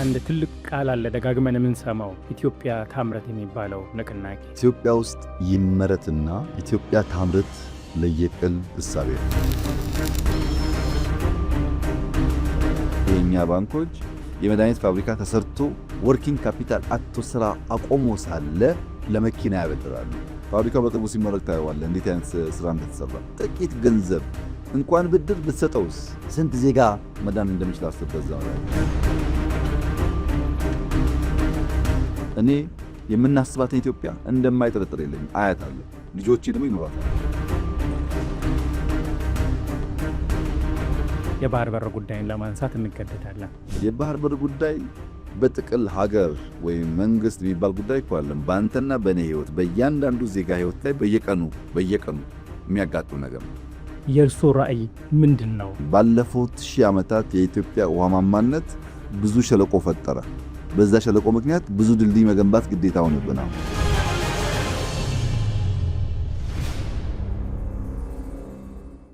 አንድ ትልቅ ቃል አለ ደጋግመን የምንሰማው ኢትዮጵያ ታምረት የሚባለው ንቅናቄ። ኢትዮጵያ ውስጥ ይመረትና ኢትዮጵያ ታምረት ለየቅል እሳቤ ነው። የኛ ባንኮች የመድኃኒት ፋብሪካ ተሰርቶ ወርኪንግ ካፒታል አጥቶ ስራ አቆሞ ሳለ ለመኪና ያበድራሉ። ፋብሪካው በቅርቡ ሲመረቅ ታየዋለህ እንዴት አይነት ስራ እንደተሰራ። ጥቂት ገንዘብ እንኳን ብድር ብትሰጠውስ ስንት ዜጋ መዳን እንደሚችል አስበዛ ነው። እኔ የምናስባትን ኢትዮጵያ እንደማይጠረጥር የለኝም። አያታለሁ፣ ልጆቼ ደግሞ ይኖራታል። የባህር በር ጉዳይን ለማንሳት እንገደዳለን። የባህር በር ጉዳይ በጥቅል ሀገር ወይም መንግስት የሚባል ጉዳይ እኮ አይደለም። በአንተና በእኔ ህይወት፣ በእያንዳንዱ ዜጋ ህይወት ላይ በየቀኑ የሚያጋጥም ነገር ነው። የእርሶ ራዕይ ምንድን ነው? ባለፉት 1000 ዓመታት የኢትዮጵያ ውሃ ማማነት ብዙ ሸለቆ ፈጠረ። በዛ ሸለቆ ምክንያት ብዙ ድልድይ መገንባት ግዴታ ሆነብናል።